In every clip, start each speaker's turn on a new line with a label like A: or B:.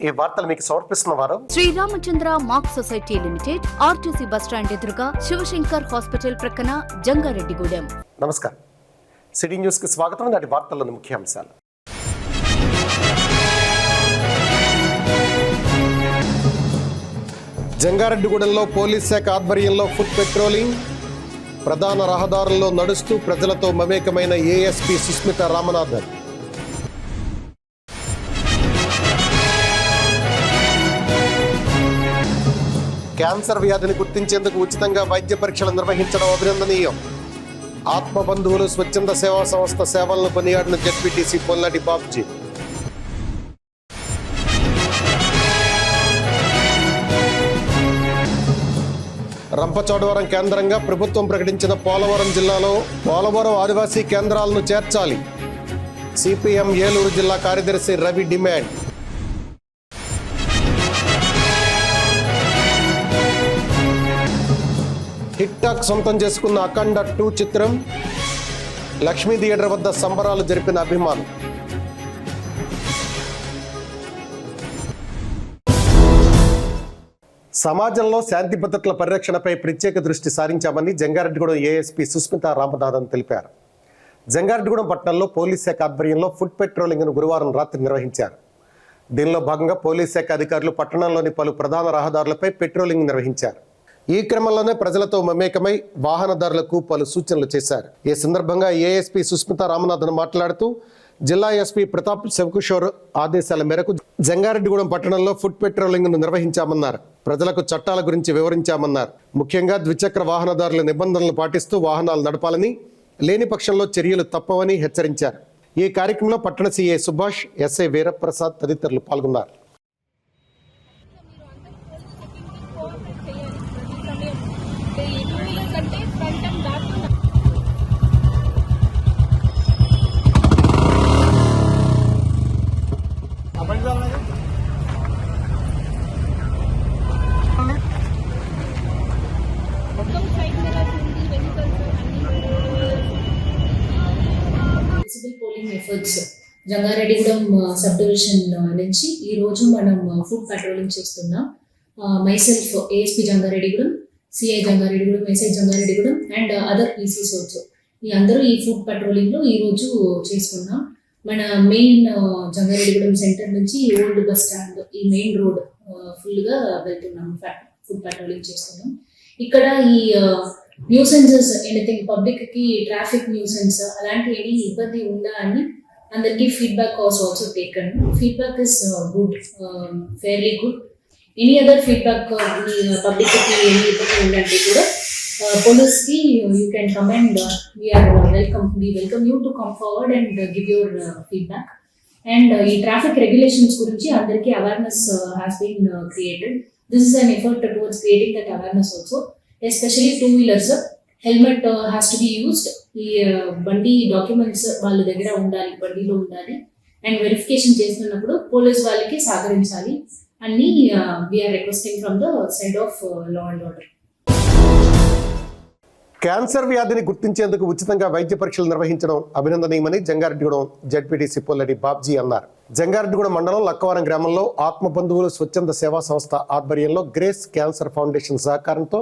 A: ఈ వార్తలు మీకు సమర్పిస్తున్న వారు
B: Sriramachandra mark society limited, RTC bus stand ఎదురుగా, శివశంకర్ హాస్పిటల్ ప్రక్కన, జంగారెడ్డిగూడెం.
A: నమస్కారం. సిటీ న్యూస్ కి స్వాగతం. నాటి వార్తల్లోని ముఖ్యాంశాలు. జంగారెడ్డిగూడెంలో పోలీస్ శాఖ ఆధ్వర్యంలో ఫుట్ పెట్రోలింగ్. ప్రధాన రహదారుల్లో నడుస్తూ ప్రజలతో మమేకమైన ఏఎస్పీ సుస్మిత రామనాథన్. క్యాన్సర్ వ్యాధిని గుర్తించేందుకు ఉచితంగా వైద్య పరీక్షలు నిర్వహించడం అభినందనీయం. ఆత్మబంధువులు స్వచ్ఛంద సేవా సంస్థ సేవలను కొనియాడిన జెడ్పీటీసీ పొల్లాడి బాబ్జీ. రంపచోడవరం కేంద్రంగా ప్రభుత్వం ప్రకటించిన పోలవరం జిల్లాలో పోలవరం ఆదివాసీ కేంద్రాలను చేర్చాలి. సిపిఎం ఏలూరు జిల్లా కార్యదర్శి రవి డిమాండ్. టిక్ టాక్ సొంతం చేసుకున్న అఖండ 2 చిత్రం. లక్ష్మీ థియేటర్ వద్ద సంబరాలు జరిపిన అభిమానులు. సమాజంలో శాంతి భద్రతల పరిరక్షణపై ప్రత్యేక దృష్టి సారించామని జంగారెడ్డిగూడెం ఏఎస్పీ సుస్మిత రామనాథన్ తెలిపారు. జంగారెడ్డిగూడెం పట్టణంలో పోలీస్ శాఖ ఆధ్వర్యంలో ఫుట్ పెట్రోలింగ్ను గురువారం రాత్రి నిర్వహించారు. దీనిలో భాగంగా పోలీస్ శాఖ అధికారులు పట్టణంలోని పలు ప్రధాన రహదారులపై పెట్రోలింగ్ నిర్వహించారు. ఈ క్రమంలోనే ప్రజలతో మమేకమై వాహనదారులకు పలు సూచనలు చేశారు. ఈ సందర్భంగా ఏఎస్పీ సుస్మిత రామనాథన్ మాట్లాడుతూ జిల్లా ఎస్పీ ప్రతాప్ శివకిషోర్ ఆదేశాల మేరకు జంగారెడ్డిగూడెం పట్టణంలో ఫుట్ పెట్రోలింగ్ ను నిర్వహించామన్నారు. ప్రజలకు చట్టాల గురించి వివరించామన్నారు. ముఖ్యంగా ద్విచక్ర వాహనదారుల నిబంధనలు పాటిస్తూ వాహనాలు నడపాలని, లేని పక్షంలో చర్యలు తప్పవని హెచ్చరించారు. ఈ కార్యక్రమంలో పట్టణ సీఐ సుభాష్, ఎస్ఐ వీరప్రసాద్ తదితరులు పాల్గొన్నారు.
C: Polling efforts Jangareddygudem sub division నుంచి ఈ రోజు మనం ఫుడ్ పెట్రోలింగ్ చేస్తున్నాం. Myself ASP Jangareddygudem, CI Jangareddygudem, SI Jangareddygudem and other Pisces also. ఈ అందరూ ఈ ఫుడ్ పెట్రోలింగ్ లో ఈ రోజు చేసుకున్నాం. మన మెయిన్ జంగారెడ్డిగూడెం సెంటర్ నుంచి ఓల్డ్ బస్ స్టాండ్, ఈ మెయిన్ రోడ్ ఫుల్ గా వెళ్తున్నాం, ఫుడ్ పెట్రోలింగ్ చేస్తున్నాం. ఇక్కడ ఈ న్యూసెన్సెస్, ఎనీథింగ్ పబ్లిక్ కి ట్రాఫిక్ న్యూసెన్స్ అలాంటి ఎనీ ఇబ్బంది ఉందా అని అందరికి feedback was also taken. Feedback is good, fairly good. Any other feedback public కి ఎనీ ఇబ్బంది ఉందంటే కూడా పోలీస్ కి you can come and we welcome you to come forward and give your feedback. And ఈ ట్రాఫిక్ రెగ్యులేషన్స్ గురించి అందరికి awareness has been created. This is an effort towards creating that awareness also. Especially 2-wheelers, helmet has to be used. ఈ బండి documents వాళ్ళ దగ్గర ఉండాలి, బండిలో ఉండాలి. అండ్ వెరిఫికేషన్ చేస్తున్నప్పుడు పోలీస్ వాళ్ళకి సహకరించాలి అన్ని we're requesting from the side of law and order.
A: Cancer వ్యాధిని గుర్తించేందుకు ఉచితంగా వైద్య పరీక్షలు నిర్వహించడం అభినందనీయమని జంగారెడ్డిగూడెం జెడ్పీటీసీ పొల్లాడి బాబ్జీ అన్నారు. జంగారెడ్డిగూడెం మండలం లక్కవరం గ్రామంలో ఆత్మబంధువులు స్వచ్ఛంద సేవా సంస్థ ఆధ్వర్యంలో గ్రేస్ క్యాన్సర్ ఫౌండేషన్ సహకారంతో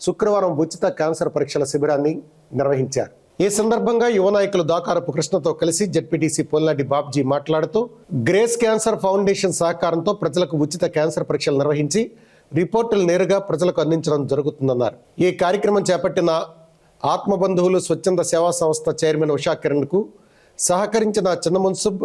A: శుక్రవారం ఉచిత క్యాన్సర్ పరీక్షల శిబిరాన్ని నిర్వహించారు. ఈ సందర్భంగా యువ నాయకులు దాకారపు కృష్ణతో కలిసి జెడ్పీటీసీ పొల్లాడి బాబ్జీ మాట్లాడుతూ గ్రేస్ క్యాన్సర్ ఫౌండేషన్ సహకారంతో ప్రజలకు ఉచిత క్యాన్సర్ పరీక్షలు నిర్వహించి రిపోర్టులు నేరుగా ప్రజలకు అందించడం జరుగుతుందన్నారు. ఈ కార్యక్రమం చేపట్టిన ఆత్మబంధువులు స్వచ్ఛంద సేవా సంస్థ చైర్మన్ ఉషా కిరణ్ కు సహకరించిన చిన్న మున్సిబ్,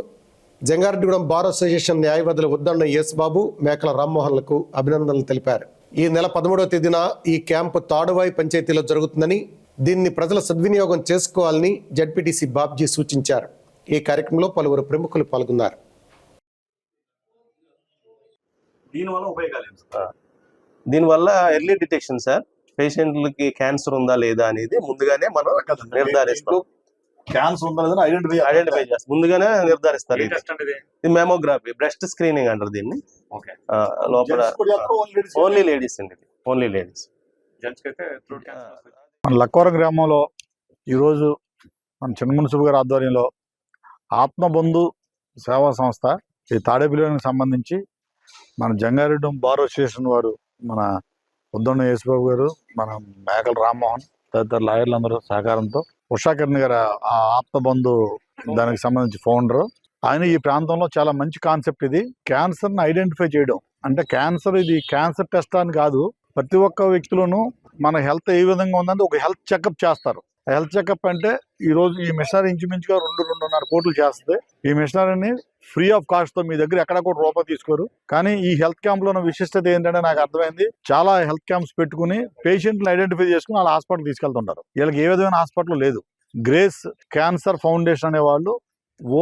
A: జంగారెడ్డిగూడెం బార్ అసోసియేషన్ న్యాయవాదులు ఉద్దండ ఎస్ బాబు, మేకల రామ్మోహన్లకు అభినందనలు తెలిపారు. ఈ నెల 13వ తేదీన ఈ క్యాంపు తాడువాయి పంచాయతీలో జరుగుతుందని, దీన్ని ప్రజల సద్వినియోగం చేసుకోవాలని జెడ్పీటీసీ బాబ్జీ సూచించారు. ఈ కార్యక్రమంలో పలువురు ప్రముఖులు పాల్గొన్నారు.
D: దీనివల్ల ఎర్లీ డిటెక్షన్ సార్, పేషెంట్లకి క్యాన్సర్ ఉందా లేదా అనేది ముందుగానే మనం నిర్ధారిస్తాం.
E: క్యాన్సర్ ఉందా లేదా
D: ఐడెంటిఫై చేస్తాం, ముందుగానే నిర్ధారిస్తారు. ఇది మెమోగ్రఫీ, బ్రెస్ట్ స్క్రీనింగ్ అంటారు దీన్ని. లోపల ఓన్లీ లేడీస్ అండి, ఓన్లీ లేడీస్.
E: మన లక్కవరం గ్రామంలో ఈరోజు మన చిన్న మున్సిపల్ గారి ఆధ్వర్యంలో ఆత్మబంధు సేవా సంస్థ ఈ తాడేపల్లికి సంబంధించి మన జంగారెడ్డి బార్ అసోసియేషన్ వారు, మన ఉద్దొండ యేసుబాబు గారు, మన మేకల రామ్మోహన్ తదితర లాయర్లు అందరూ సహకారంతో ఉషాకిరణ్ గారు ఆ ఆప్తబంధు దానికి సంబంధించి ఫౌండర్. ఆయన ఈ ప్రాంతంలో చాలా మంచి కాన్సెప్ట్ ఇది. క్యాన్సర్ని ఐడెంటిఫై చేయడం అంటే ఇది క్యాన్సర్ టెస్ట్ అని కాదు. ప్రతి ఒక్క వ్యక్తిలోనూ మన హెల్త్ ఏ విధంగా ఉందంటే ఒక హెల్త్ చెకప్ చేస్తారు. హెల్త్ చెకప్ అంటే ఈ రోజు ఈ మిషనరీ ఇంచుమించుగా 2-2.5 కోట్లు చేస్తుంది. ఈ మిషనరీని ఫ్రీ ఆఫ్ కాస్ట్ తో మీ దగ్గర ఎక్కడ కూడా రూపాయి తీసుకోరు. కానీ ఈ హెల్త్ క్యాంప్ లో ఉన్న విశిష్టత ఏంటంటే నాకు అర్థమైంది, చాలా హెల్త్ క్యాంప్స్ పెట్టుకుని పేషెంట్లు ఐడెంటిఫై చేసుకుని వాళ్ళ హాస్పిటల్ తీసుకెళ్తుంటారు. వీళ్ళకి ఏ విధమైన హాస్పిటల్ లేదు. గ్రేస్ క్యాన్సర్ ఫౌండేషన్ అనే వాళ్ళు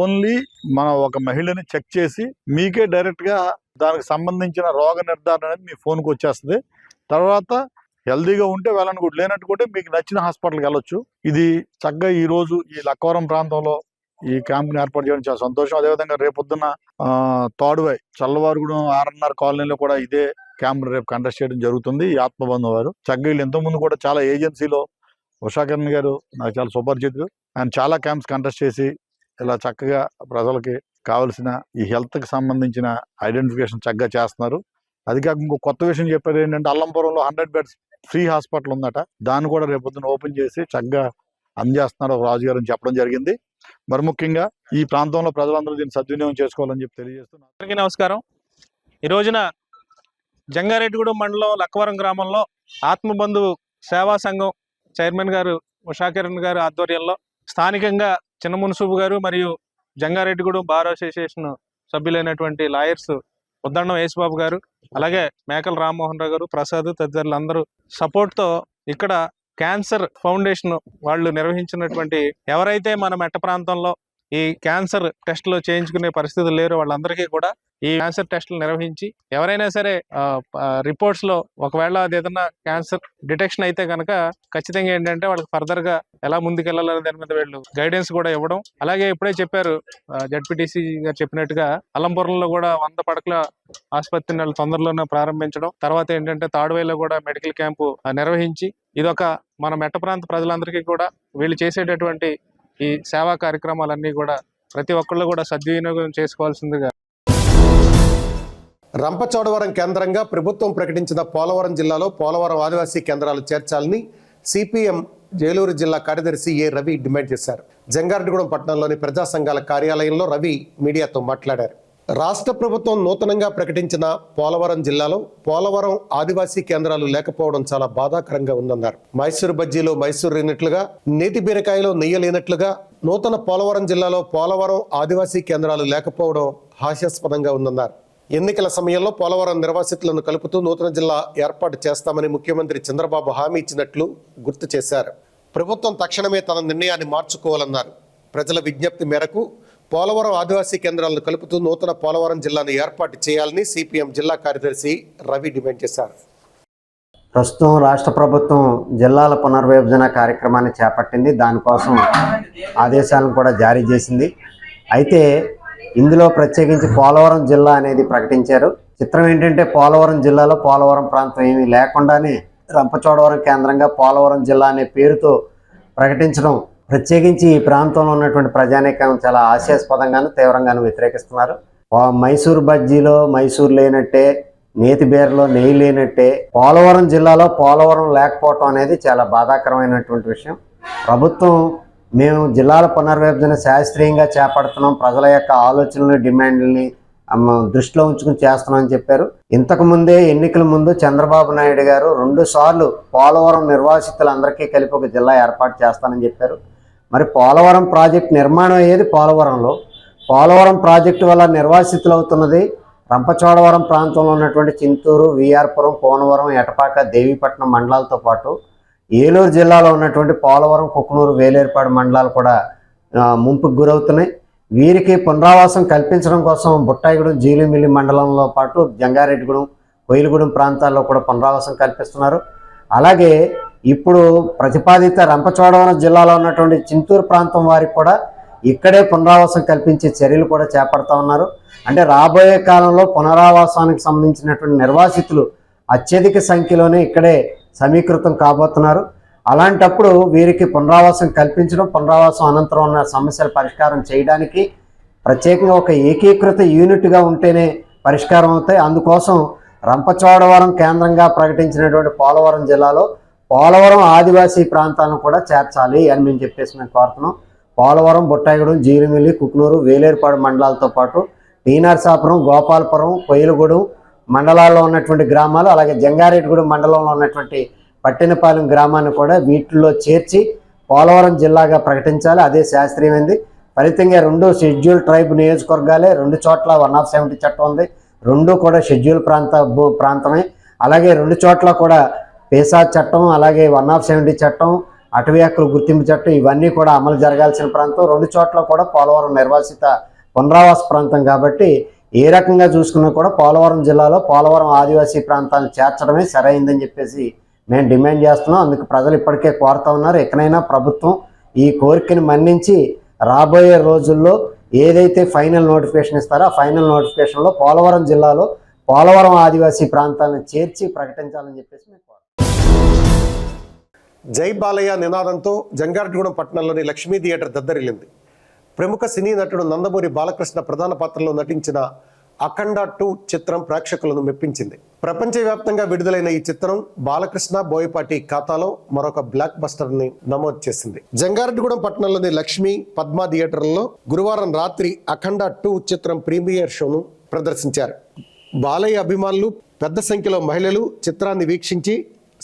E: ఓన్లీ మన ఒక మహిళని చెక్ చేసి మీకే డైరెక్ట్ గా దానికి సంబంధించిన రోగ నిర్ధారణ అనేది మీ ఫోన్కి వచ్చేస్తుంది. తర్వాత హెల్దీగా ఉంటే వెళ్ళని కూడా, లేనట్టుకుంటే మీకు నచ్చిన హాస్పిటల్కి వెళ్ళొచ్చు. ఇది చక్కగా ఈ రోజు ఈ లక్కవరం ప్రాంతంలో ఈ క్యాంప్ని ఏర్పాటు చేయడం చాలా సంతోషం. అదేవిధంగా రేపొద్దున తాడువై చల్లవారుగుడు ఆర్ఎన్ఆర్ కాలనీలో కూడా ఇదే క్యాంప్ రేపు కండక్ట్ చేయడం జరుగుతుంది. ఈ ఆత్మబంధు వారు చక్కగా వీళ్ళు ఎంతోమంది కూడా చాలా ఏజెన్సీలో ఉషాకిరణ్ గారు నాకు చాలా సుపరిచితులు. ఆయన చాలా క్యాంప్స్ కండక్ట్ చేసి ఇలా చక్కగా ప్రజలకి కావలసిన ఈ హెల్త్కి సంబంధించిన ఐడెంటిఫికేషన్ చక్కగా చేస్తున్నారు. అది కాక ఇంకో కొత్త విషయం చెప్పారు ఏంటంటే అల్లంపురంలో 100 బెడ్స్ ఫ్రీ హాస్పిటల్ ఉందట. దాన్ని కూడా రేపొద్దున ఓపెన్ చేసి చక్కగా అందజేస్తున్నారు రాజు గారు అని చెప్పడం జరిగింది. మరి ముఖ్యంగా ఈ ప్రాంతంలో ప్రజలందరూ దీన్ని సద్వినియోగం చేసుకోవాలని చెప్పి తెలియజేస్తున్నారు.
F: అందరికీ నమస్కారం. ఈ రోజున జంగారెడ్డిగూడెం మండలం లక్కవరం గ్రామంలో ఆత్మబంధు సేవా సంఘం చైర్మన్ గారు ఉషాకిరణ్ గారు ఆధ్వర్యంలో స్థానికంగా చిన్న మున్సూబు గారు మరియు జంగారెడ్డిగూడెం బార్ అసోసియేషన్ సభ్యులైనటువంటి లాయర్స్ ఉద్దండం యేసుబాబు గారు, అలాగే మేకల రామ్మోహన్ రావు గారు, ప్రసాద్ తదితరులు అందరూ సపోర్ట్తో ఇక్కడ క్యాన్సర్ ఫౌండేషన్ వాళ్ళు నిర్వహించినటువంటి ఎవరైతే మన మెట్ట ప్రాంతంలో ఈ క్యాన్సర్ టెస్టులు చేయించుకునే పరిస్థితులు లేరు వాళ్ళందరికీ కూడా ఈ క్యాన్సర్ టెస్టులు నిర్వహించి ఎవరైనా సరే రిపోర్ట్స్ లో ఒకవేళ అది ఏదైనా క్యాన్సర్ డిటెక్షన్ అయితే కనుక ఖచ్చితంగా ఏంటంటే వాళ్ళకి ఫర్దర్ గా ఎలా ముందుకెళ్లాలనే దాని మీద వీళ్ళు గైడెన్స్ కూడా ఇవ్వడం. అలాగే ఇప్పుడే చెప్పారు జడ్పీటీసీ గారు చెప్పినట్టుగా అల్లంపురంలో కూడా 100 పడకల ఆసుపత్రిని వాళ్ళు తొందరలోనే ప్రారంభించడం, తర్వాత ఏంటంటే తాడువైలో కూడా మెడికల్ క్యాంపు నిర్వహించి ఇదొక మన మెట్ట ప్రాంత ప్రజలందరికీ కూడా వీళ్ళు చేసేటటువంటి ఈ సేవా కార్యక్రమాలన్నీ కూడా ప్రతి ఒక్కళ్ళు కూడా సద్వినియోగం చేసుకోవాల్సిందిగా.
A: రంపచోడవరం కేంద్రంగా ప్రభుత్వం ప్రకటించిన పోలవరం జిల్లాలో పోలవరం ఆదివాసీ కేంద్రాలు చేర్చాలని సిపిఎం ఏలూరు జిల్లా కార్యదర్శి ఏ రవి డిమాండ్ చేశారు. జంగారెడ్డిగూడెం పట్టణంలోని ప్రజా సంఘాల కార్యాలయంలో రవి మీడియాతో మాట్లాడారు. రాష్ట్ర ప్రభుత్వం నూతనంగా ప్రకటించిన పోలవరం జిల్లాలో పోలవరం ఆదివాసీ కేంద్రాలు లేకపోవడం చాలా బాధాకరంగా ఉందన్నారు. మైసూరు బజ్జీలో మైసూరు లేనట్లుగా, నేతి బీరకాయలో నెయ్యి లేనట్లుగా నూతన పోలవరం జిల్లాలో పోలవరం ఆదివాసీ కేంద్రాలు లేకపోవడం హాస్యాస్పదంగా ఉందన్నారు. ఎన్నికల సమయంలో పోలవరం నిర్వాసితులను కలుపుతూ నూతన జిల్లా ఏర్పాటు చేస్తామని ముఖ్యమంత్రి చంద్రబాబు హామీ ఇచ్చినట్లు గుర్తు చేశారు. ప్రభుత్వం తక్షణమే తన నిర్ణయాన్ని మార్చుకోవాలన్నారు. ప్రజల విజ్ఞప్తి మేరకు పోలవరం ఆదివాసీ కేంద్రాలను కలుపుతూ నూతన పోలవరం జిల్లాను ఏర్పాటు చేయాలని సిపిఎం జిల్లా కార్యదర్శి రవి డిమాండ్ చేశారు.
G: ప్రస్తుతం రాష్ట్ర ప్రభుత్వం జిల్లాల పునర్విభజన కార్యక్రమాన్ని చేపట్టింది. దానికోసం ఆదేశాలను కూడా జారీ చేసింది. అయితే ఇందులో ప్రత్యేకించి పోలవరం జిల్లా అనేది ప్రకటించారు. చిత్రం ఏంటంటే పోలవరం జిల్లాలో పోలవరం ప్రాంతం ఏమీ లేకుండానే రంపచోడవరం కేంద్రంగా పోలవరం జిల్లా అనే పేరుతో ప్రకటించడం ప్రత్యేకించి ఈ ప్రాంతంలో ఉన్నటువంటి ప్రజానీకం చాలా హాస్యాస్పదంగాను తీవ్రంగాను వ్యతిరేకిస్తున్నారు. మైసూరు బజ్జీలో మైసూరు లేనట్టే, నేతి బీరలో నెయ్యి లేనట్టే పోలవరం జిల్లాలో పోలవరం లేకపోవటం అనేది చాలా బాధాకరమైనటువంటి విషయం. ప్రభుత్వం మేము జిల్లాల పునర్విభజన శాస్త్రీయంగా చేపడుతున్నాం, ప్రజల యొక్క ఆలోచనలు డిమాండ్లని దృష్టిలో ఉంచుకుని చేస్తున్నాం అని చెప్పారు. ఇంతకుముందే ఎన్నికల ముందు చంద్రబాబు నాయుడు గారు 2 సార్లు పోలవరం నిర్వాసితులందరికీ కలిపి ఒక జిల్లా ఏర్పాటు చేస్తానని చెప్పారు. మరి పోలవరం ప్రాజెక్టు నిర్మాణం అయ్యేది పోలవరంలో. పోలవరం ప్రాజెక్టు వల్ల నిర్వాసితులు అవుతున్నది రంపచోడవరం ప్రాంతంలో ఉన్నటువంటి చింతూరు, విఆర్పురం, కోనవరం, ఎటపాక, దేవీపట్నం మండలాలతో పాటు ఏలూరు జిల్లాలో ఉన్నటువంటి పోలవరం, కుకునూరు, వేలేరుపాడు మండలాలు కూడా ముంపుకు గురవుతున్నాయి. వీరికి పునరావాసం కల్పించడం కోసం బుట్టాయిగూడెం, జీలిమిల్లి మండలంలో పాటు జంగారెడ్డిగూడెం, కోయిలగూడెం ప్రాంతాల్లో కూడా పునరావాసం కల్పిస్తున్నారు. అలాగే ఇప్పుడు ప్రతిపాదిత రంపచోడవరం జిల్లాలో ఉన్నటువంటి చింతూరు ప్రాంతం వారికి కూడా ఇక్కడే పునరావాసం కల్పించే చర్యలు కూడా చేపడతా ఉన్నారు. అంటే రాబోయే కాలంలో పునరావాసానికి సంబంధించినటువంటి నిర్వాసితులు అత్యధిక సంఖ్యలోనే ఇక్కడే సమీకృతం కాబోతున్నారు. అలాంటప్పుడు వీరికి పునరావాసం కల్పించడం, పునరావాసం అనంతరం ఉన్న సమస్యల పరిష్కారం చేయడానికి ప్రత్యేకంగా ఒక ఏకీకృత యూనిట్గా ఉంటేనే పరిష్కారం అవుతాయి. అందుకోసం రంపచోడవరం కేంద్రంగా ప్రకటించినటువంటి పోలవరం జిల్లాలో పోలవరం ఆదివాసీ ప్రాంతాలను కూడా చేర్చాలి అని మేము కోరుతున్నాం. పోలవరం, బుట్టాయిగూడెం, జీలిమిల్లి, కుక్నూరు, వేలేరుపాడు మండలాలతో పాటు టీనర్సాపురం, గోపాలపురం, కొయ్యలగూడెం మండలాల్లో ఉన్నటువంటి గ్రామాలు, అలాగే జంగారెడ్డిగూడెం మండలంలో ఉన్నటువంటి పట్టినపాలెం గ్రామాన్ని కూడా వీటిల్లో చేర్చి పోలవరం జిల్లాగా ప్రకటించాలి. అదే శాస్త్రీయమైంది. ఫలితంగా 2 షెడ్యూల్ ట్రైబ్ నియోజకవర్గాలే, 2 చోట్ల 170 చట్టం ఉంది, 2 కూడా షెడ్యూల్ ప్రాంతమే. అలాగే 2 చోట్ల కూడా పేసా చట్టం, అలాగే 170 చట్టం, అటవీ హక్కుల గుర్తింపు చట్టం ఇవన్నీ కూడా అమలు జరగాల్సిన ప్రాంతం. 2 చోట్ల కూడా పోలవరం నిర్వాసిత పునరావాస ప్రాంతం కాబట్టి ఏ రకంగా చూసుకున్నా కూడా పోలవరం జిల్లాలో పోలవరం ఆదివాసీ ప్రాంతాలను చేర్చడమే సరైందని చెప్పేసి మేము డిమాండ్ చేస్తున్నాం. అందుకు ప్రజలు ఇప్పటికే కోరుతా ఉన్నారు. ఎక్కడైనా ప్రభుత్వం ఈ కోరికని మన్నించి రాబోయే రోజుల్లో ఏదైతే ఫైనల్ నోటిఫికేషన్ ఇస్తారో ఆ ఫైనల్ నోటిఫికేషన్లో పోలవరం జిల్లాలో పోలవరం ఆదివాసీ ప్రాంతాలను చేర్చి ప్రకటించాలని చెప్పేసి మేము
A: జై బాలయ్య నినాదంతో జంగారెడ్డిగూడెం పట్టణంలోని లక్ష్మీ థియేటర్ దద్దరిల్లింది. ప్రముఖ సినీ నటుడు నందమూరి బాలకృష్ణ ప్రధాన పాత్రలో నటించిన అఖండ 2 చిత్రం ప్రేక్షకులను మెప్పించింది. ప్రపంచవ్యాప్తంగా విడుదలైన ఈ చిత్రం బాలకృష్ణ, బోయపాటి ఖాతాలో మరొక బ్లాక్ బస్టర్ ని నమోదు చేసింది. జంగారెడ్డిగూడెం పట్టణంలోని లక్ష్మీ, పద్మ థియేటర్లలో గురువారం రాత్రి అఖండ 2 చిత్రం ప్రీమియర్ షోను ప్రదర్శించారు. బాలయ్య అభిమానులు, పెద్ద సంఖ్యలో మహిళలు చిత్రాన్ని వీక్షించి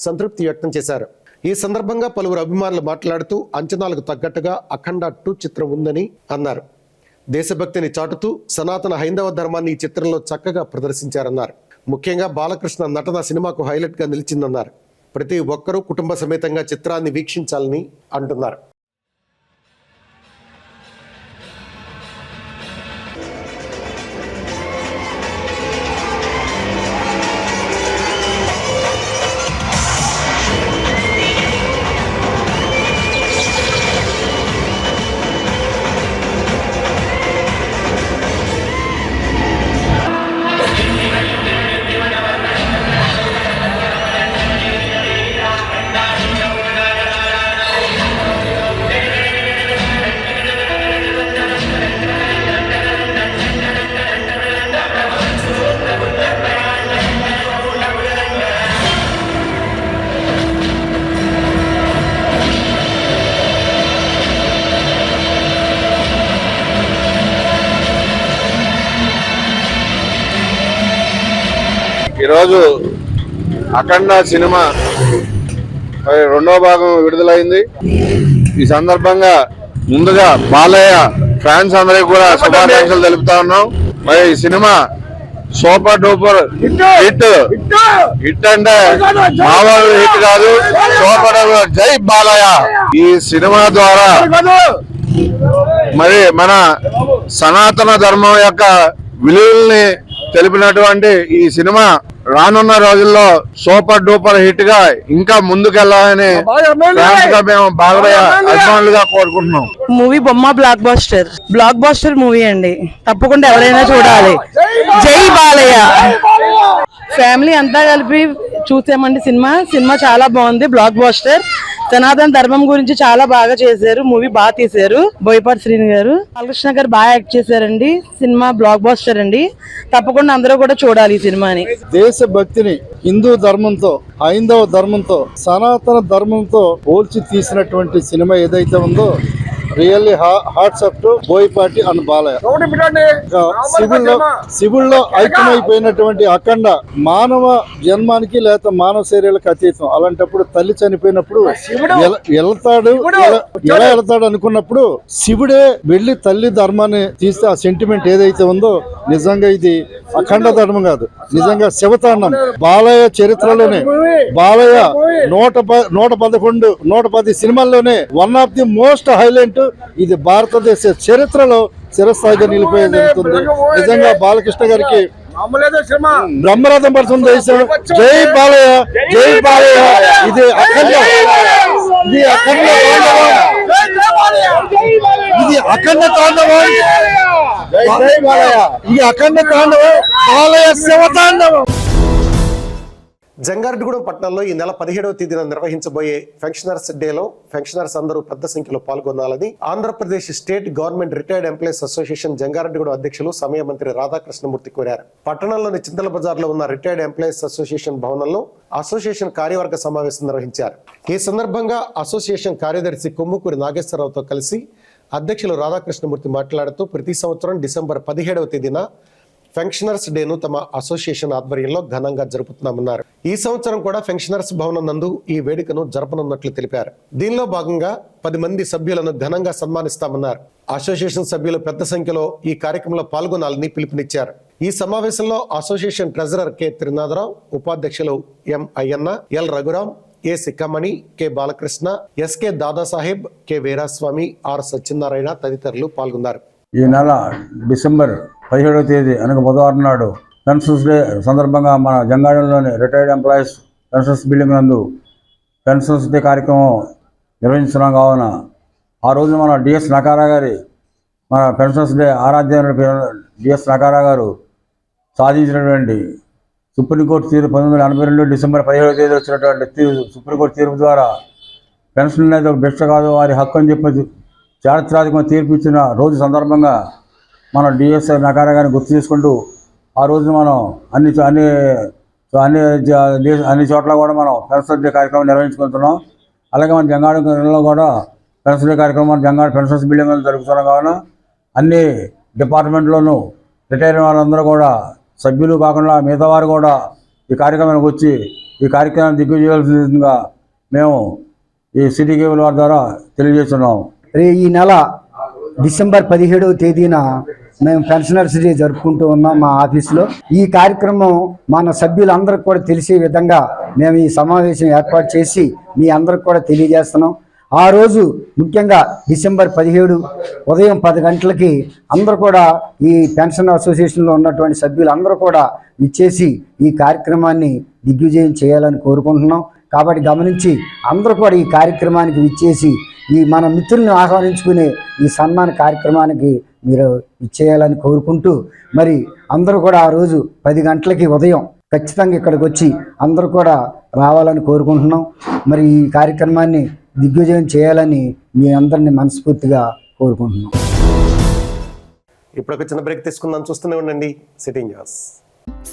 A: సంతృప్తి వ్యక్తం చేశారు. ఈ సందర్భంగా పలువురు అభిమానులు మాట్లాడుతూ అంచనాలకు తగ్గట్టుగా అఖండ 2 చిత్రం ఉందని అన్నారు. దేశభక్తిని చాటుతూ సనాతన హైందవ ధర్మాన్ని ఈ చిత్రంలో చక్కగా ప్రదర్శించారన్నారు. ముఖ్యంగా బాలకృష్ణ నటన సినిమాకు హైలైట్గా నిలిచిందన్నారు. ప్రతి ఒక్కరూ కుటుంబ సమేతంగా చిత్రాన్ని వీక్షించాలని అంటున్నారు.
E: ఈరోజు అఖండ సినిమా మరి 2వ భాగం విడుదలైంది. ఈ సందర్భంగా ముందుగా బాలయ్య ఫ్యాన్స్ అందరికీ కూడా శుభాకాంక్షలు తెలుపుతా ఉన్నాం. మరి ఈ సినిమా సూపర్ డూపర్ హిట్ అంటే మామూలు హిట్ కాదు, సూపర్ డూపర్. జై బాలయ్య. ఈ సినిమా ద్వారా మరి మన సనాతన ధర్మం యొక్క విలువల్ని తెలిపినటువంటి ఈ సినిమా రానున్న రోజుల్లో సూపర్ డూపర్ హిట్ గా ఇంకా ముందుకెళ్లాలని మేము బాలయ్య అభిమానులుగా కోరుకుంటున్నాం.
H: మూవీ బొమ్మ బ్లాక్ బాస్టర్ మూవీ అండి. తప్పకుండా ఎవరైనా చూడాలి. జై బాలయ్య. ఫ్యామిలీ అంతా కలిపి చూసామండి. సినిమా చాలా బాగుంది. Blockbuster. సనాతన ధర్మం గురించి చాలా బాగా చేశారు. మూవీ బాగా తీశారు. బోయపాటి శ్రీను గారు, బాలకృష్ణ గారు బాగా యాక్ట్ చేశారండి. సినిమా బ్లాక్ బాస్టర్ అండి. తప్పకుండా అందరూ కూడా చూడాలి ఈ సినిమాని.
E: దేశభక్తిని హిందూ ధర్మంతో, హైందవ ధర్మంతో, సనాతన ధర్మంతో పోల్చి తీసినటువంటి సినిమా ఏదైతే ఉందో really hearts up to Boyapati and Balayya. Civil లో ఐక్యమైపోయినటువంటి అఖండ మానవ జన్మానికి లేదా మానవ శరీరాలకు అతీతం. అలాంటప్పుడు తల్లి చనిపోయినప్పుడు ఎలా వెళ్తాడు అనుకున్నప్పుడు శివుడే వెళ్లి తల్లి ధర్మాన్ని తీస్తే ఆ సెంటిమెంట్ ఏదైతే ఉందో నిజంగా ఇది అఖండ ధర్మం కాదు, నిజంగా శివతాండం. బాలయ్య చరిత్రలోనే బాలయ్య 110 సినిమాల్లోనే one of the most highlight. ఇది భారతదేశ చరిత్రలో చిరస్థాయిగా నిలిపోయి జరుగుతుంది. నిజంగా బాలకృష్ణ గారికి బ్రహ్మరథం పడుతుంది. జై బాలయ్య, జై బాలయ్య. ఇది అఖండ తాండవం. ఇది అఖండ తాండవం. బాలయ్య శివతాండవం.
A: జంగారెడ్డిగూడెం పట్టణంలో ఈ నెల 17వ తేదీన నిర్వహించబోయే పెన్షనర్స్ డేలో పెన్షనర్స్ అందరూ పెద్ద సంఖ్యలో పాల్గొనాలని Andhra Pradesh state government retired employees association Jangareddygudem అధ్యక్షులు సమయ మంత్రి రాధాకృష్ణమూర్తి కోరారు. పట్టణంలోని చింతల బజార్లో ఉన్న రిటైర్డ్ ఎంప్లాయీస్ అసోసియేషన్ భవనంలో అసోసియేషన్ కార్యవర్గ సమావేశం నిర్వహించారు. ఈ సందర్భంగా అసోసియేషన్ కార్యదర్శి కొమ్ముకూరి నాగేశ్వరరావుతో కలిసి అధ్యక్షులు రాధాకృష్ణమూర్తి మాట్లాడుతూ ప్రతి సంవత్సరం డిసెంబర్ 17వ తేదీన పెన్షనర్స్ డేను తమ అసోసియేషన్ ఆధ్వర్యంలో ఘనంగా జరుపుతున్నామన్నారు. ఈ సంవత్సరం కూడా పెన్షనర్స్ భవనం నందు ఈ వేడుకను జరపనున్నట్లు తెలిపారు. దీనిలో భాగంగా 10 మంది సభ్యులను ఘనంగా సన్మానిస్తామన్నారు. అసోసియేషన్ సభ్యులు పెద్ద సంఖ్యలో ఈ కార్యక్రమంలో పాల్గొనాలని పిలుపునిచ్చారు. ఈ సమావేశంలో అసోసియేషన్ ట్రెజరర్ కె త్రినాథరావు, ఉపాధ్యక్షులు M Ayyanna, L Raghuram, A Sikkamani, K Balakrishna, SK Dadasaheb, K Veeraswamy, R Satyanarayana తదితరులు పాల్గొన్నారు.
I: ఈ నెల డిసెంబర్ 17వ తేదీ అనగా బుధవారం నాడు పెన్షన్స్ డే సందర్భంగా మన జంగారెడ్డిలోని రిటైర్డ్ ఎంప్లాయీస్ పెన్షన్స్ బిల్డింగ్ నందు పెన్షన్స్ డే కార్యక్రమం నిర్వహించున్నాం. కావున ఆ రోజు మన డిఎస్ నకారా గారి మన పెన్షన్స్ డే ఆరాధ్యమైన డిఎస్ నకారా గారు సాధించినటువంటి సుప్రీంకోర్టు తీర్పు 1982 డిసెంబర్ 17వ తేదీ వచ్చినటువంటి సుప్రీంకోర్టు తీర్పు ద్వారా పెన్షన్ అనేది ఒక బెస్ట్ కాదు, వారి హక్కు అని చెప్పి చారిత్రాత్మక తీర్పు ఇచ్చిన రోజు సందర్భంగా మనం డిఎస్ నకారా గారిని గుర్తు చేసుకుంటూ ఆ రోజు మనం అన్ని చోట్ల కూడా మనం పెన్షన్ డే కార్యక్రమం నిర్వహించుకుంటున్నాం. అలాగే మన జంగారెడ్డిలో కూడా పెన్షన్ డే కార్యక్రమం జంగారెడ్డి పెన్షన్స్ బిల్డింగ్ జరుగుతున్నాం. కావున అన్ని డిపార్ట్మెంట్లోనూ రిటైర్ అయిన వాళ్ళందరూ కూడా సభ్యులు కాకుండా మిగతా వారు కూడా ఈ కార్యక్రమానికి వచ్చి ఈ కార్యక్రమాన్ని దిగ్విజయాల్సిందిగా మేము ఈ సిటీ కేబుల్ వారి ద్వారా తెలియజేస్తున్నాం.
J: ఈ నెల డిసెంబర్ 17వ తేదీన మేము పెన్షనర్స్ డే జరుపుకుంటూ ఉన్నాం మా ఆఫీసులో. ఈ కార్యక్రమం మన సభ్యులందరికీ కూడా తెలిసే విధంగా మేము ఈ సమావేశం ఏర్పాటు చేసి మీ అందరికి కూడా తెలియజేస్తున్నాం. ఆ రోజు ముఖ్యంగా డిసెంబర్ 17 ఉదయం 10 గంటలకి అందరూ కూడా ఈ పెన్షన్ అసోసియేషన్లో ఉన్నటువంటి సభ్యులందరూ కూడా ఇచ్చేసి ఈ కార్యక్రమాన్ని దిగ్విజయం చేయాలని కోరుకుంటున్నాం. కాబట్టి గమనించి అందరూ కూడా ఈ కార్యక్రమానికి ఇచ్చేసి ఈ మన మిత్రుల్ని ఆహ్వానించుకునే ఈ సన్మాన కార్యక్రమానికి మీరు ఇచ్చేయాలని కోరుకుంటూ మరి అందరూ కూడా ఆ రోజు 10 గంటలకి ఉదయం ఖచ్చితంగా ఇక్కడికి వచ్చి అందరూ కూడా రావాలని కోరుకుంటున్నాం. మరి ఈ కార్యక్రమాన్ని దిగ్విజయం చేయాలని మీ అందరినీ మనస్ఫూర్తిగా కోరుకుంటున్నాం.
A: ఇప్పుడు ఒక చిన్న బ్రేక్ తీసుకుందాం, చూస్తూనే ఉండండి city news.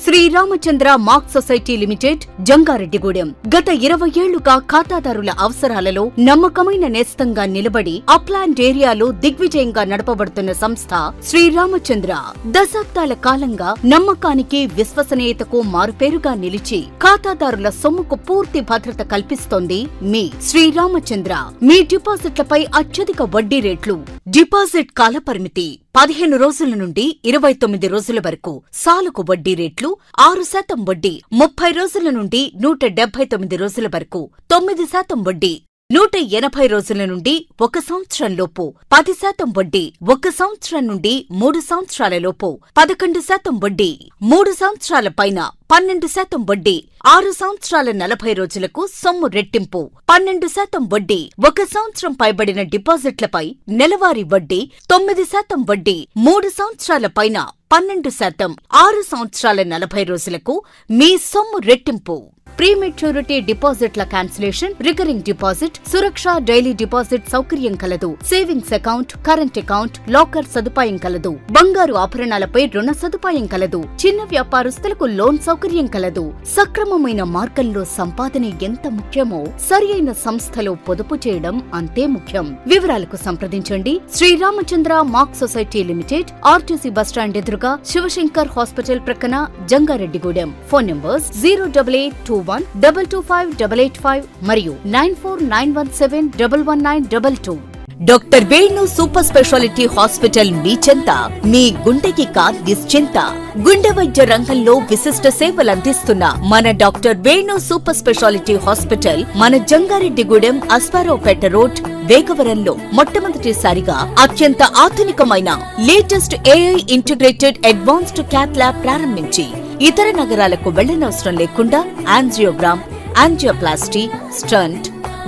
B: Sriramachandra mark society limited Jangareddygudem గత 20 ఏళ్లుగా ఖాతాదారుల అవసరాలలో నమ్మకమైన నేస్తంగా నిలబడి అప్లాండ్ ఏరియాలో దిగ్విజయంగా నడపబడుతున్న సంస్థ శ్రీరామచంద్ర. దశాబ్దాల కాలంగా నమ్మకానికి విశ్వసనీయతకు మారుపేరుగా నిలిచి ఖాతాదారుల సొమ్ముకు పూర్తి భద్రత కల్పిస్తోంది మీ శ్రీరామచంద్ర. మీ డిపాజిట్లపై అత్యధిక వడ్డీ రేట్లు, డిపాజిట్ కాలపరిమితి 15 రోజుల నుండి 29 రోజుల వరకు, సాలుకు వడ్డీ రేట్లు 6% వడ్డీ, 30 రోజుల నుండి 179 రోజుల వరకు 9% వడ్డీ, 180 రోజుల నుండి 1 సంవత్సరం లోపు 10% వడ్డీ, 1 సంవత్సరం నుండి 3 సంవత్సరాల లోపు 11% వడ్డీ, 3 సంవత్సరాల పైన 12% వడ్డీ, 6 సంవత్సరాల 40 రోజులకు సొమ్ము రెట్టింపు 12% వడ్డీ, 1 సంవత్సరం పైబడిన డిపాజిట్లపై నెలవారీ వడ్డీ 9% వడ్డీ, 3 సంవత్సరాల పైన 12%, 6 సంవత్సరాల 40 రోజులకు మీ సొమ్ము రెట్టింపు. ప్రీమెచ్యూరిటీ డిపాజిట్ల క్యాన్సిలేషన్, రికరింగ్ డిపాజిట్, సురక్ష డైలీ డిపాజిట్ సౌకర్యం కలదు. Savings account, current account, locker సదుపాయం కలదు. బంగారు ఆభరణాలపై రుణ సదుపాయం కలదు. చిన్న వ్యాపారస్తులకు లోన్ సౌకర్యం కలదు. సక్రమమైన మార్గంలో సంపాదన ఎంత ముఖ్యమో సరియైన సంస్థలో పొదుపు చేయడం అంతే ముఖ్యం. వివరాలకు సంప్రదించండి. Sriramachandra mark society limited, RTC bus stand ఎదురుగా, శివశంకర్ హాస్పిటల్ ప్రక్కన, జంగారెడ్డిగూడెం. ఫోన్ నంబర్స్ 08821225885 మరియు 9491711922. Doctor Venu super speciality hospital మీ చెంత. మీ గుండెకి నిశ్చింత. గుండె వైద్య రంగంలో విశిష్ట సేవలందిస్తున్న మన doctor Venu super speciality hospital మన జంగారెడ్డిగూడెం, అశ్వారావుపేట రోడ్, వేగవరంలో మొట్టమొదటిసారిగా అత్యంత ఆధునికమైన latest AI integrated advanced cath lab ప్రారంభించి ఇతర నగరాలకు వెళ్లనవసరం లేకుండా angiogram, angioplasty, stent,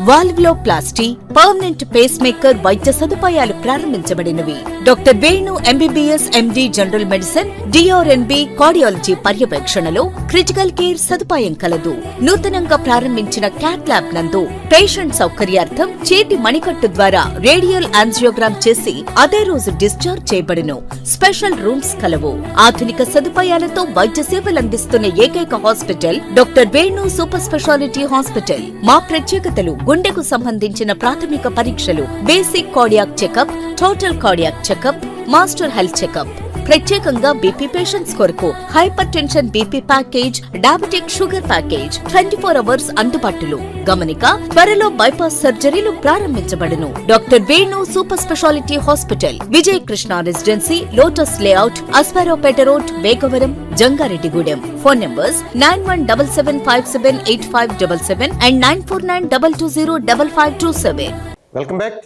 B: valvuloplasty, permanent pacemaker వైద్య సదుపాయాలు ప్రారంభించబడినవి. Doctor Venu MBBS MD general medicine DrNB cardiology పర్యవేక్షణలో క్రిటికల్ కేర్ సదుపాయం కలదు. నూతనంగా ప్రారంభించిన క్యాట్ ల్యాబ్ నందు పేషెంట్ సౌకర్యార్థం చేతి మణికట్టు ద్వారా రేడియల్ యాంజియోగ్రామ్ చేసి అదే రోజు డిశ్చార్జ్ చేయబడును. స్పెషల్ రూమ్స్ కలవు. ఆధునిక సదుపాయాలతో వైద్య సేవలు అందిస్తున్న ఏకైక hospital doctor Venu super speciality hospital. మా ప్రత్యేకతలు: గుండెకు సంబంధించిన ప్రాథమిక పరీక్షలు, basic cardiac checkup, total cardiac checkup, master health checkup. ప్రత్యేకంగా బీపీ పేషెంట్స్ కొరకు hypertension BP package, diabetic sugar package 24 hours అందుబాటులో. గమనిక: త్వరలో బైపాస్ సర్జరీలు ప్రారంభించబడును. Doctor Venu super speciality hospital, Vijaya Krishna residency, lotus layout, Ashwaraopeta road, Vegavaram, Jangareddygudem. Phone numbers 9177578577 and 9492205527.
A: Welcome back.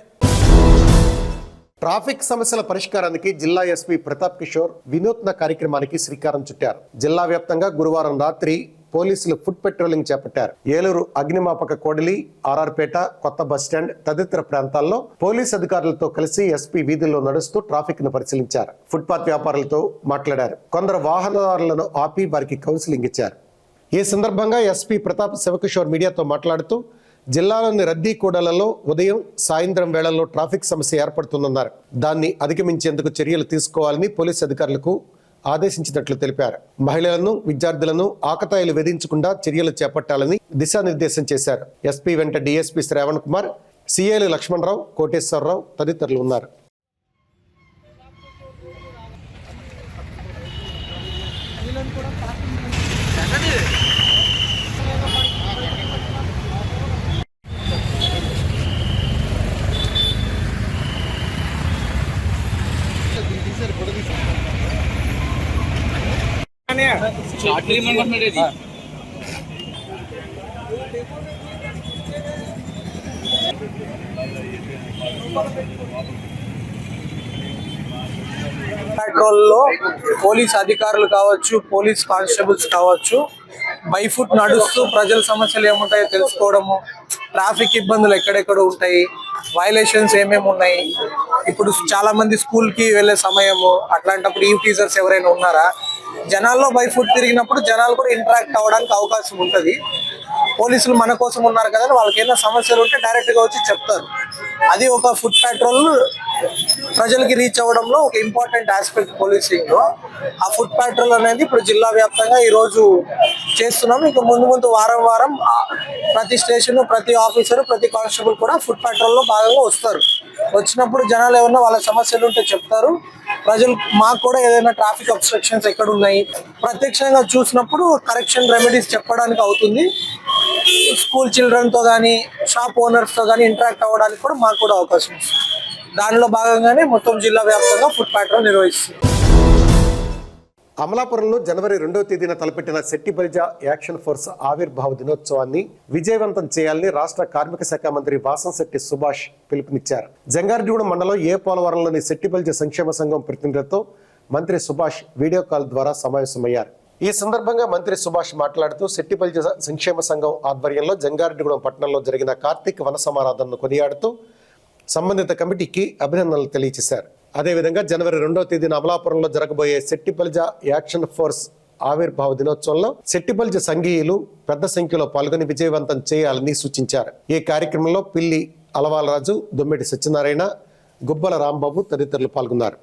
A: Traffic సమస్యల పరిష్కారానికి జిల్లా ఎస్పీ ప్రతాప్ కిషోర్ వినూత్న కార్యక్రమానికి శ్రీకారం చుట్టారు. జిల్లా వ్యాప్తంగా గురువారం రాత్రి పోలీసులు ఫుట్ పెట్రోలింగ్ చేపట్టారు. ఏలూరు, అగ్నిమాపక కోడలి, ఆర్ఆర్పేట, కొత్త బస్టాండ్ తదితర ప్రాంతాల్లో పోలీసు అధికారులతో కలిసి ఎస్పీ వీధుల్లో నడుస్తూ ట్రాఫిక్ ను పరిశీలించారు. ఫుట్పాత్ వ్యాపారులతో మాట్లాడారు. కొందరు వాహనదారులను ఆపి వారికి కౌన్సిలింగ్ ఇచ్చారు. ఈ సందర్భంగా ఎస్పీ ప్రతాప్ శివకిషోర్ మీడియాతో మాట్లాడుతూ జిల్లాలోని రద్దీ కూడళ్లలో ఉదయం, సాయంత్రం వేళల్లో ట్రాఫిక్ సమస్య ఏర్పడుతుందన్నారు. దాన్ని అధిగమించేందుకు చర్యలు తీసుకోవాలని పోలీసు అధికారులకు ఆదేశించినట్లు తెలిపారు. మహిళలను, విద్యార్థులను ఆకతాయిలు విధించకుండా చర్యలు చేపట్టాలని దిశానిర్దేశం చేశారు. ఎస్పీ వెంట డీఎస్పీ శ్రావణ్ కుమార్, సిఐలు లక్ష్మణరావు, కోటేశ్వరరావు తదితరులు ఉన్నారు.
K: పెట్రోల్లో పోలీస్ అధికారులు కావచ్చు, పోలీస్ కానిస్టేబుల్స్ కావచ్చు, బై ఫుట్ నడుస్తూ ప్రజల సమస్యలు ఏముంటాయో తెలుసుకోవడము, ట్రాఫిక్ ఇబ్బందులు ఎక్కడెక్కడ ఉంటాయి, వైలేషన్స్ ఏమేమి ఉన్నాయి, ఇప్పుడు చాలా మంది స్కూల్ కి వెళ్లే సమయము, అట్లాంటప్పుడు ఈ టీచర్స్ ఎవరైనా ఉన్నారా, జనాల్లో బై ఫుట్ తిరిగినప్పుడు జనాలు కూడా ఇంటరాక్ట్ అవ్వడానికి అవకాశం ఉంటుంది. పోలీసులు మన కోసం ఉన్నారు కదా, వాళ్ళకి ఏమైనా సమస్యలు ఉంటే డైరెక్ట్ గా వచ్చి చెప్తారు. అది ఒక ఫుట్ పెట్రోల్ ప్రజలకి రీచ్ అవ్వడంలో ఒక ఇంపార్టెంట్ ఆస్పెక్ట్ పోలీసింగ్ లో. ఆ ఫుట్ పెట్రోల్ అనేది ఇప్పుడు జిల్లా వ్యాప్తంగా ఈ రోజు చేస్తున్నాం. ఇంకా ముందు వారం వారం ప్రతి స్టేషన్, ప్రతి ఆఫీసర్, ప్రతి కానిస్టేబుల్ కూడా ఫుట్ పెట్రోల్ లో భాగంగా వస్తారు. వచ్చినప్పుడు జనాలు ఏమన్నా వాళ్ళ సమస్యలు ఉంటే చెప్తారు. ప్రజలు మాకు కూడా ఏదైనా ట్రాఫిక్ అబ్స్ట్రక్షన్స్ ఎక్కడ ఉన్నాయి ప్రత్యక్షంగా చూసినప్పుడు కరెక్షన్ రెమెడీస్ చెప్పడానికి అవుతుంది. స్కూల్ చిల్డ్రన్ తో కానీ, షాప్ ఓనర్స్ తో కానీ ఇంటరాక్ట్ అవ్వడానికి కూడా మాకు కూడా అవకాశం వస్తుంది. దానిలో భాగంగానే మొత్తం జిల్లా వ్యాప్తంగా ఫుట్ పెట్రోల్ నిర్వహిస్తుంది.
A: అమలాపురంలో జనవరి 2వ తేదీన తలపెట్టిన శెట్టిబలిజ యాక్షన్ ఫోర్స్ ఆవిర్భావ దినోత్సవాన్ని విజయవంతం చేయాలని రాష్ట్ర కార్మిక శాఖ మంత్రి వాసంశెట్టి సుభాష్ పిలుపునిచ్చారు. జంగారెడ్డిగూడెం మండలం ఏ పోలవరంలోని శెట్టిబలిజ సంక్షేమ సంఘం ప్రతినిధులతో మంత్రి సుభాష్ వీడియో కాల్ ద్వారా సమావేశమయ్యారు. ఈ సందర్భంగా మంత్రి సుభాష్ మాట్లాడుతూ శెట్టిబలిజ సంక్షేమ సంఘం ఆధ్వర్యంలో జంగారెడ్డిగూడెం పట్టణంలో జరిగిన కార్తీక వన సమారాధనను కొనియాడుతూ సంబంధిత కమిటీకి అభినందనలు తెలియజేశారు. అదేవిధంగా జనవరి 2వ తేదీన అమలాపురంలో జరగబోయే శెట్టిబలిజ యాక్షన్ ఫోర్స్ ఆవిర్భావ దినోత్సవంలో శెట్టిబలిజ సంఘీయులు పెద్ద సంఖ్యలో పాల్గొని విజయవంతం చేయాలని సూచించారు. ఈ కార్యక్రమంలో పిల్లి అలవాలరాజు, దొమ్మిడి సత్యనారాయణ, గుబ్బల రాంబాబు తదితరులు పాల్గొన్నారు.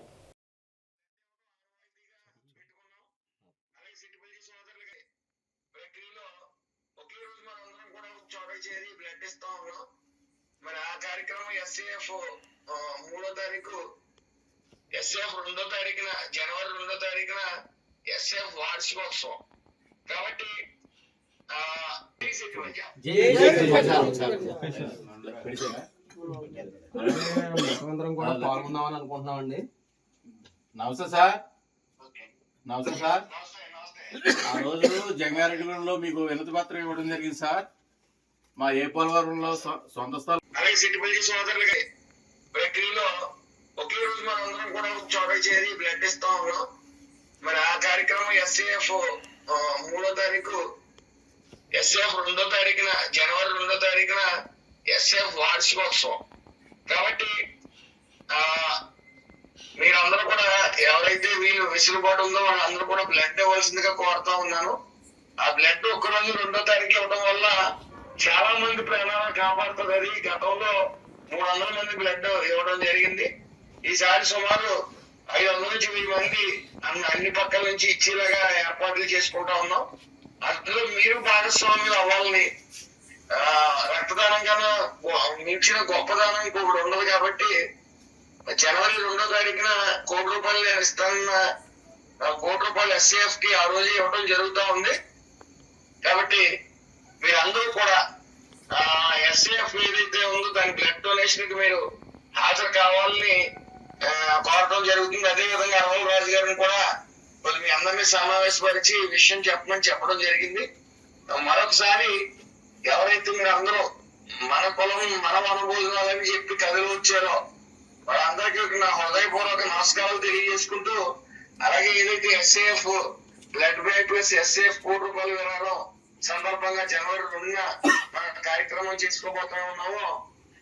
L: ఎస్ఎఫ్ 2వ తారీఖున, జనవరి 2వ తారీఖున ఎస్ఎఫ్ వార్షికోత్సవం కాబట్టి
M: కూడా పాల్గొందామని అనుకుంటున్నామండి. నమస్తే సార్. నమస్తే సార్. ఆ రోజు జంగారెడ్డిగూడెంలో మీకు వినతి పత్రం ఇవ్వడం జరిగింది సార్. మా ఏ పోలవరంలో సొంత స్థలం
L: అలాగే సిట్టిబలిజ సోదరులకి ప్రక్రియలో ఒకే రోజు మనందరం కూడా చోట చేరి బ్లడ్ ఇస్తా ఉన్నాం. మరి ఆ కార్యక్రమం ఎస్ఏఎఫ్ 3వ తారీఖు, ఎస్ఏఎఫ్ 2వ తారీఖున, జనవరి 2వ తారీఖున ఎస్ఏఎఫ్ వార్షికోత్సవం కాబట్టి మీరందరూ కూడా ఎవరైతే వీళ్ళు వెసులుబాటు ఉందో వాళ్ళందరూ కూడా బ్లడ్ ఇవ్వాల్సిందిగా కోరుతా ఉన్నాను. ఆ బ్లడ్ ఒక్కరోజు 2వ తారీఖు ఇవ్వడం వల్ల చాలా మంది ప్రాణాలను కాపాడుతుంది. అది గతంలో 300 మంది బ్లడ్ ఇవ్వడం జరిగింది. ఈసారి సుమారు 500 నుంచి 1000 మంది అన్ని పక్కల నుంచి ఇచ్చేలాగా ఏర్పాట్లు చేసుకుంటా ఉన్నాం. అందులో మీరు భాగస్వాములు అవ్వాలని, రక్తదానం కన్నా మించిన గొప్పదానం ఇంకొకటి ఉండదు. కాబట్టి జనవరి 2వ తారీఖున ₹1,00,00,000 నేను ఇస్తానన్న ₹1,00,00,000 SAF కి ఆ రోజు ఇవ్వడం జరుగుతూ ఉంది. కాబట్టి మీరందరూ కూడా SAF ఏదైతే ఉందో దాని బ్లడ్ డొనేషన్ కి మీరు హాజరు కావాలని కోరడం జరుగుతుంది. అదే విధంగా అరవల్ రాజు గారిని కూడా మీ అందరినీ సమావేశపరిచి ఈ విషయం చెప్పడం జరిగింది. మరొకసారి ఎవరైతే మీరు అందరూ మన కులం మన వనభోజనాలని చెప్పి కథలు వచ్చారో వాళ్ళందరికీ నా హృదయపూర్వక నమస్కారాలు తెలియజేసుకుంటూ, అలాగే ఏదైతే SAF blood bank plus SAF ₹1,00,00,000 విరాళం సందర్భంగా జనవరి 2న మన కార్యక్రమం చేసుకోబోతా ఉన్నామో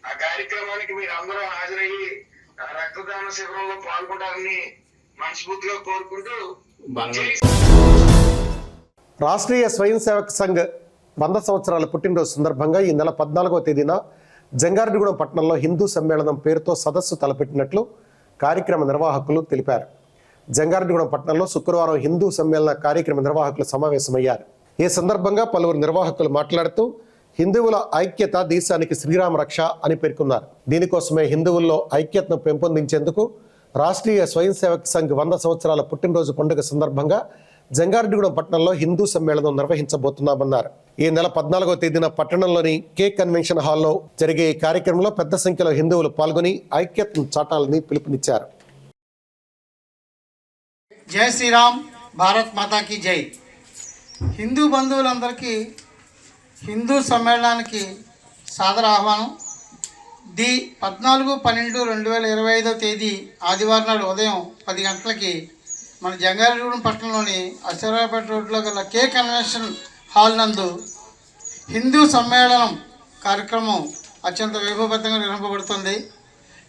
L: ఆ కార్యక్రమానికి మీరు అందరూ హాజరయ్యి రక్తదాన శిబిరంలో పాల్గొనాలని మనస్ఫూర్తిగా కోరుకుంటూ
A: రాష్ట్రీయ స్వయం సేవక్ సంఘ్ 100 సంవత్సరాల పుట్టినరోజు సందర్భంగా ఈ నెల 14వ తేదీన జంగారెడ్డిగూడెం పట్టణంలో హిందూ సమ్మేళనం పేరుతో సదస్సు తలపెట్టినట్లు కార్యక్రమ నిర్వాహకులు తెలిపారు. జంగారెడ్డిగూడెం పట్టణంలో శుక్రవారం హిందూ సమ్మేళన కార్యక్రమ నిర్వాహకులు సమావేశమయ్యారు. ఈ సందర్భంగా పలువురు నిర్వాహకులు మాట్లాడుతూ హిందువుల ఐక్యత దేశానికి శ్రీరామ రక్ష అని పేర్కొన్నారు. దీనికోసమే హిందువుల్లో ఐక్యతను పెంపొందించేందుకు రాష్ట్రీయ స్వయం సేవక్ సంఘ్ 100 సంవత్సరాల పుట్టినరోజు పండుగ సందర్భంగా జంగారెడ్డిగూడెం పట్టణంలో హిందూ సమ్మేళనం నిర్వహించబోతున్నామన్నారు. ఈ నెల 14వ తేదీన పట్టణంలోని కే కన్వెన్షన్ హాల్లో జరిగే ఈ కార్యక్రమంలో పెద్ద సంఖ్యలో హిందువులు పాల్గొని ఐక్యతను చాటాలని పిలుపునిచ్చారు.
N: జై శ్రీరామ్, భారత్ మాతాకి జై. హిందూ బంధువులందరికీ హిందూ సమ్మేళనానికి సాదర ఆహ్వానం. 14/12/2025 తేదీ ఆదివారం నాడు ఉదయం 10 గంటలకి మన జంగారెడ్డిగూడెం పట్టణంలోని అశ్వరావుపేట రోడ్లో గల కే కన్వెన్షన్ హాల్ నందు హిందూ సమ్మేళనం కార్యక్రమం అత్యంత వైభవబద్ధంగా నిర్వహింపబడుతుంది.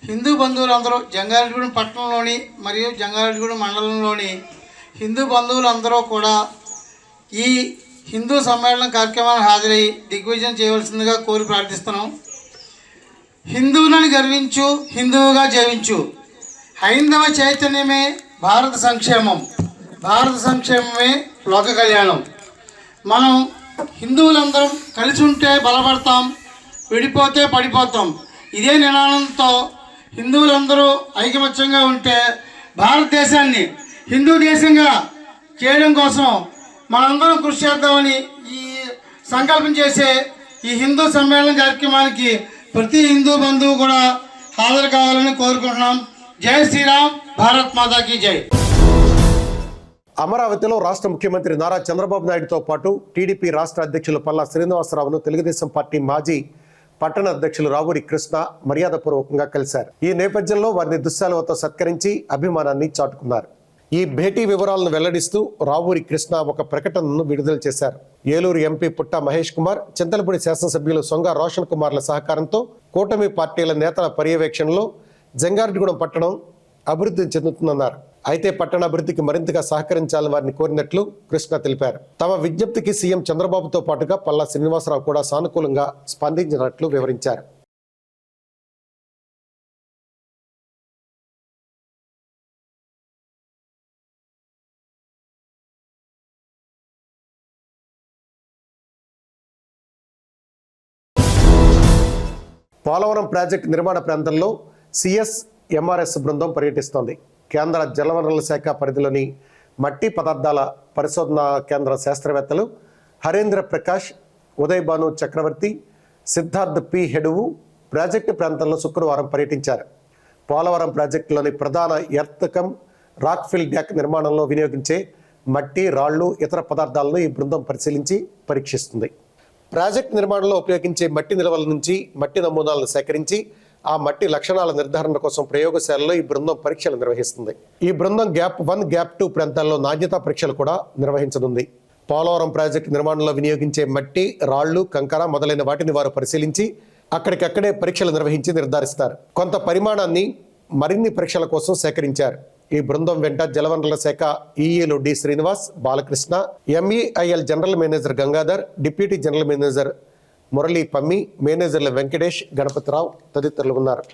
N: హిందూ బంధువులందరూ జంగారెడ్డిగూడెం పట్టణంలోని మరియు జంగారెడ్డిగూడెం మండలంలోని హిందూ బంధువులందరూ కూడా ఈ హిందూ సమ్మేళనం కార్యక్రమానికి హాజరై దిగ్విజయం చేయవలసిందిగా కోరి ప్రార్థిస్తున్నాం. హిందువులను గర్వించు, హిందువుగా జీవించు. హైందవ చైతన్యమే భారత సంక్షేమం, భారత సంక్షేమమే లోక కళ్యాణం. మనం హిందువులందరం కలిసి ఉంటే బలపడతాం, విడిపోతే పడిపోతాం. ఇదే నినాదంతో హిందువులందరూ ఐకమత్యంగా ఉంటే భారతదేశాన్ని హిందూ దేశంగా చేయడం కోసం మనందరం కృషి చేద్దామని ఈ సంకల్పం చేసే ఈ హిందూ సమ్మేళన కార్యక్రమానికి ప్రతి హిందూ బంధువు కూడా హాజరు కావాలని కోరుకుంటున్నాం. జై శ్రీరామ్, భారత్ మాతాకి జై.
A: అమరావతిలో రాష్ట్ర ముఖ్యమంత్రి నారా చంద్రబాబు నాయుడుతో పాటు టీడీపీ రాష్ట్ర అధ్యక్షులు పల్లా శ్రీనివాసరావును తెలుగుదేశం పార్టీ మాజీ పట్టణ అధ్యక్షులు రావూరి కృష్ణ మర్యాదపూర్వకంగా కలిశారు. ఈ నేపథ్యంలో వారిని దుశ్శాలువతో సత్కరించి అభిమానాన్ని చాటుకున్నారు. ఈ భేటీ వివరాలను వెల్లడిస్తూ రావూరి కృష్ణ ఒక ప్రకటనను విడుదల చేశారు. ఏలూరు ఎంపీ పుట్ట మహేష్ కుమార్, చింతలపూడి శాసనసభ్యులు సొంగ రోషన్ కుమార్ల సహకారంతో కూటమి పార్టీల నేతల పర్యవేక్షణలో జంగారెడ్డిగూడెం పట్టణం అభివృద్ధి చెందుతుందన్నారు. అయితే పట్టణ అభివృద్ధికి మరింతగా సహకరించాలని వారిని కోరినట్లు కృష్ణ తెలిపారు. తమ విజ్ఞప్తికి సీఎం చంద్రబాబుతో పాటుగా పల్లా శ్రీనివాసరావు కూడా సానుకూలంగా స్పందించినట్లు వివరించారు. పోలవరం ప్రాజెక్టు నిర్మాణ ప్రాంతంలో CSMRS బృందం పర్యటిస్తోంది. కేంద్ర జలవనరుల శాఖ పరిధిలోని మట్టి పదార్థాల పరిశోధనా కేంద్ర శాస్త్రవేత్తలు హరేంద్ర ప్రకాష్, ఉదయ్ భాను చక్రవర్తి, సిద్ధార్థ్ P. హెడువు ప్రాజెక్టు ప్రాంతంలో శుక్రవారం పర్యటించారు. పోలవరం ప్రాజెక్టులోని ప్రధాన ఎర్త్ కమ్ రాక్ఫిల్ డ్యాక్ నిర్మాణంలో వినియోగించే మట్టి, రాళ్లు, ఇతర పదార్థాలను ఈ బృందం పరిశీలించి పరీక్షిస్తుంది. ప్రాజెక్టు నిర్మాణంలో ఉపయోగించే మట్టి నిల్వల నుంచి మట్టి నమూనాలను సేకరించి ఆ మట్టి లక్షణాల నిర్ధారణ కోసం ప్రయోగశాలలో ఈ బృందం పరీక్షలు నిర్వహిస్తుంది. ఈ బృందం గ్యాప్ 1, గ్యాప్ 2 ప్రాంతాల్లో నాణ్యతా పరీక్షలు కూడా నిర్వహించనుంది. పోలవరం ప్రాజెక్టు నిర్మాణంలో వినియోగించే మట్టి, రాళ్లు, కంకర మొదలైన వాటిని వారు పరిశీలించి అక్కడికక్కడే పరీక్షలు నిర్వహించి నిర్ధారిస్తారు. కొంత పరిమాణాన్ని మరిన్ని పరీక్షల కోసం సేకరించారు. ఈ బృందం వెంట జలవనరుల శాఖ ఈఏలు D Srinivas, Balakrishna, MEIL general manager Gangadhar, deputy general manager Murali Pammi, మేనేజర్ల వెంకటేష్, గణపతిరావు తదితరులు ఉన్నారు.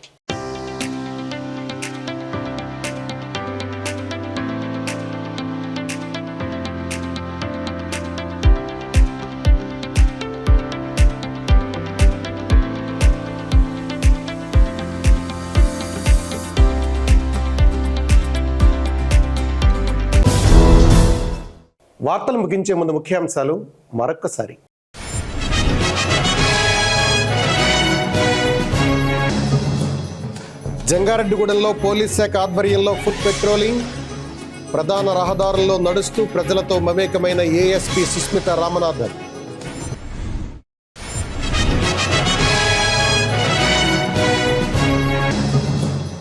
A: వార్తలు ముగించే ముందు ముఖ్యాంశాలు మరొక్కసారి. జంగారెడ్డిగూడెంలో పోలీస్ శాఖ ఆధ్వర్యంలో ఫుట్ పెట్రోలింగ్. ప్రధాన రహదారుల్లో నడుస్తూ ప్రజలతో మమేకమైన ఏఎస్పీ సుస్మిత రామనాథన్.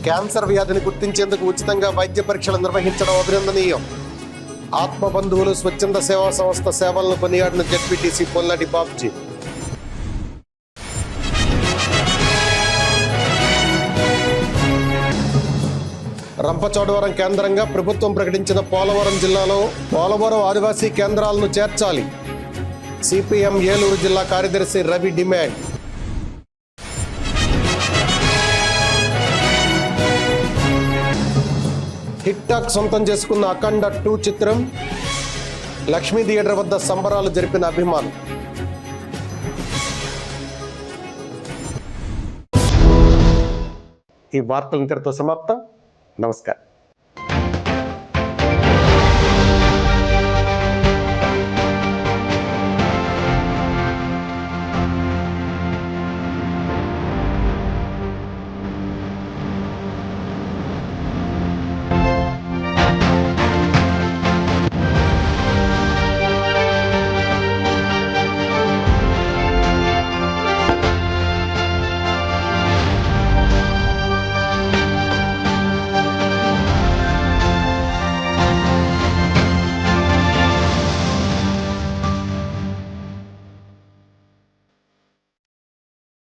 A: క్యాన్సర్ వ్యాధిని గుర్తించేందుకు ఉచితంగా వైద్య పరీక్షలు నిర్వహించడం అభినందనీయం. ఆత్మబంధువులు స్వచ్ఛంద సేవా సంస్థ సేవలను కొనియాడిన జెడ్పీటీసీ పొల్లాడి బాబ్జీ. రంపచోడవరం కేంద్రంగా ప్రభుత్వం ప్రకటించిన పోలవరం జిల్లాలో పోలవరం ఆదివాసీ కేంద్రాలను చేర్చాలి. సిపిఎం ఏలూరు జిల్లా కార్యదర్శి రవి డిమాండ్. హిట్ టాక్ సొంతం చేసుకున్న అఖండ 2 చిత్రం. లక్ష్మీ థియేటర్ వద్ద సంబరాలు జరిపిన అభిమానులు. ఈ వార్తలు ఇంతటితో సమాప్తం. నమస్కారం.